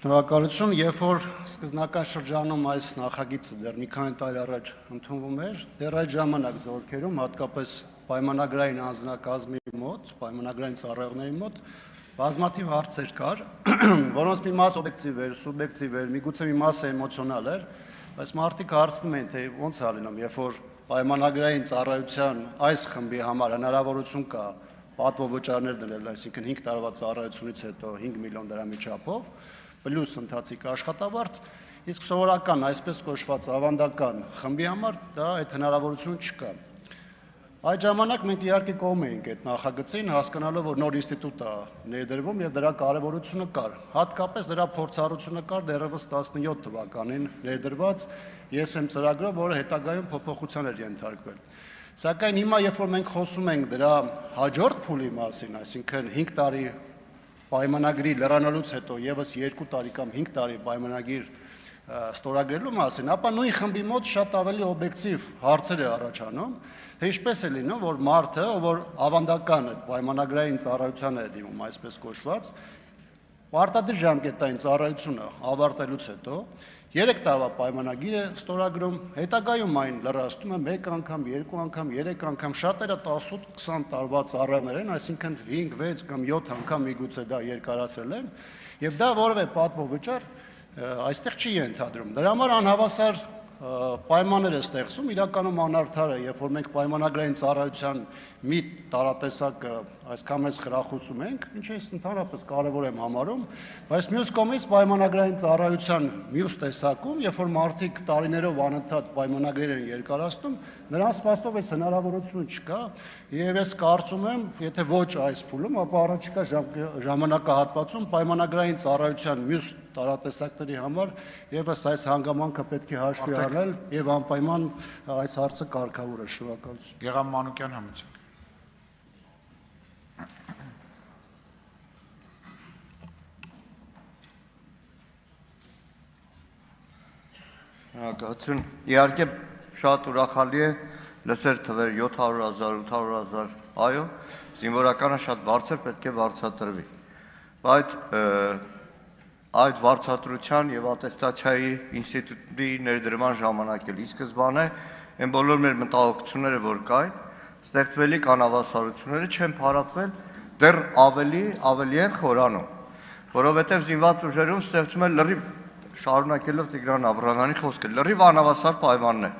Շնորհակալություն, երբ որ սկզբնական շրջանում այս նախագիծը դեռ մի քանի տարի առաջ ընդունվում էր, դեռ այդ ժամանակ զորքերում, հատկապես պայմանագրային անձնակազմի մոտ, պայմանագրային ծառայողների մոտ բազմաթիվ հարցեր կար, որոնց մի մասը օբյեկտիվ էր, սուբյեկտիվ էր, միգուցե մի մասը էմոցիոնալ էր, բայց մարդիկ հարցնում էին, թե ոնց է լինում, երբ որ պայմանագրային ծառայության այս խմբի համար հնարավորություն կա պատվովճարներ դնել, այսինքն 5 տարվա ծառայությունից հետո 5 միլիոն դրամի չափով, պլյուս ընթացիկ աշխատավարձ, իսկ սովորական, այսպես կոչված ավանդական խմբի համար դա այդ հնարավորություն չկա։ Այդ ժամանակ մենք իհարկե կողմ էինք այդ նախագծին, հասկանալով, որ նոր ինստիտուտ է ներդրվում եւ դրա կարեւորությունը կար։ Հատկապես դրա փորձառությունը կար դեռևս 17 թվականին ներդրված ESM ծրագրով, որը հետագայում փոփոխության էր ենթարկվել։ Սակայն հիմա, երբ որ մենք խոսում ենք դրա հաջորդ փուլի մասին, այսինքն 5 տարի պայմանագրի լրանալուց հետո եւս 2 տարի կամ 5 տարի պայմանագիր ստորագրելու մասին, ապա նույն խմբի մոտ շատ ավելի օբյեկտիվ հարցեր է առաջանում, թե ինչպես է լինում, որ մարդը, որ ավանդական այդ պայմանագրային ծառայության է դիմում, այսպես կոչված, պարտադիր ժամկետային ծառայությունը ավարտելուց հետո 3 տարվա պայմանագիր է ստորագրում, հետագայում այն լրացնում է 1 անգամ, 2 անգամ, 3 անգամ, շատերը 18-20 տարվա ծառայողներ են, այսինքն 5, 6 կամ 7 անգամ միգուցե դա երկարացրել են, եւ դա որևէ պատվովճար այստեղ չի ենթադրում։ Դրա համար անհավասար պայմաններ է ստեղծում, իրականում անարդար է, երբ որ մենք պայմանագրային ծառայության մի տարատեսակը այսքան մեծ խրախուսում ենք, ինչը ես ընդհանրապես կարևոր եմ համարում, բայց մյուս կողմից պայմանագրային ծառայության մյուս տեսակում, երբ որ մարդիկ տարիներով անընդհատ պայմանագրեր են երկարացնում, նրանց սպասով այս հնարավորությունը չկա, եւ ես կարծում եմ, եթե ոչ այս փուլում, ապա առաջիկա ժամանակահատվածում պայմանագրային ծառայության մյուս տարատեսակների համար եւս այս հանգամանքը պետք է հաշվի առնել եւ անպայման այս հարցը կարգավոր է։ Շնորհակալություն։ Գեգամ Մանուկյան համեցեք։ Շնորհակալություն։ Իհարկե շատ ուրախալի է լսել թվեր 700,000, 800,000, այո, զինվորականը շատ բարձր պետք է վարձատրվի։ Բայց այդ վարձատրության եւ ատեստացիայի ինստիտուտի ներդրման ժամանակ էլ ի սկզբանե այն բոլոր մեր մտահոգությունները, որ կային, ստեղծվելիք անհավասարությունները չեն փարատվել, դեռ ավելի են խորանում, որովհետեւ զինված ուժերում ստեղծում է լրիվ շարունակելով Տիգրան Աբրահամյանի խոսքը, լրիվ անհավասար պայմաններ։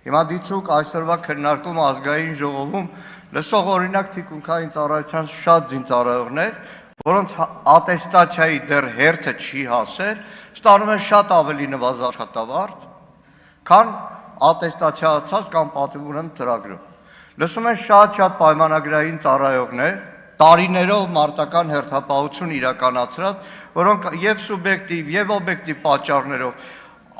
Հիմա դիցուկ այսօրվա քննարկում ազգային ժողովում լսող օրինակ թիկունքային ծառայության շատ զինծառայողներ, որոնց ատեստացիայի դեռ հերթը չի հասել, ստանում են շատ ավելի նվազ աշխատավարձ, քան ատեստացիացած կամ պատվիրում ծրագրում։ Լսում են շատ պայմանագրային ծառայողներ, տարիներով մարտական հերթապահություն իրականացրած, որոնք եւ սուբյեկտիվ եւ օբյեկտիվ պատճառներով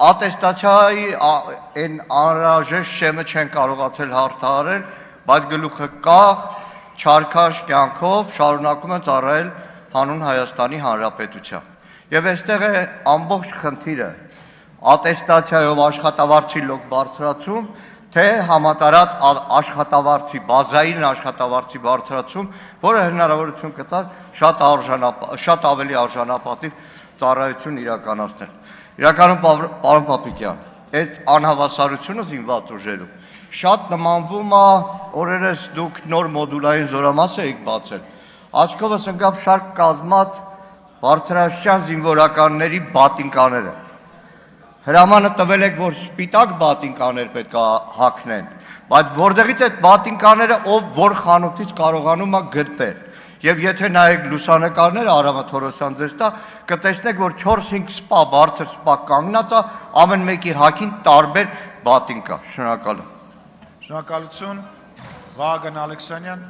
ատեստացիայի այն անհրաժեշտ շեմը չեն կարողացել հաղթահարել, բայց գլուխը կախ, չարքաշ կյանքով շարունակում են ծառայել հանուն Հայաստանի Հանրապետության։ Եվ այստեղ է ամբողջ խնդիրը ատեստացիայով աշխատավարձի լոկ բարձրացում, թե համատարած աշխատավարձի, բազային աշխատավարձի բարձրացում, որը հնարավորություն կտար շատ ավելի արժանապատիվ ծառայություն իրականացնել։ Իրականում, պարոն Պապիկյան, այս անհավասարությունը զինված ուժերում շատ նմանվում է, օրերս դուք նոր մոդուլային զորամաս եք բացել, աչքովս ընկավ շարք կազմած բարձրաստիճան զինվորականների բատինկաները։ Հրամանը տվել եք, որ սպիտակ բատինկաներ պետք է հագնեն, բայց որտեղից այդ բատինկաները ով որ խանութից կարողանում է գտնել։ Եվ եթե նայեք լուսանկարները, Արամը Թորոսյան ձեզ տա, կտեսնեք, որ 4-5 սպա, բարձր սպա կանգնած է, ամեն մեկի հագին տարբեր բատինկա։ Շնորհակալ եմ։ Շնորհակալություն, Վահագն Ալեքսանյան։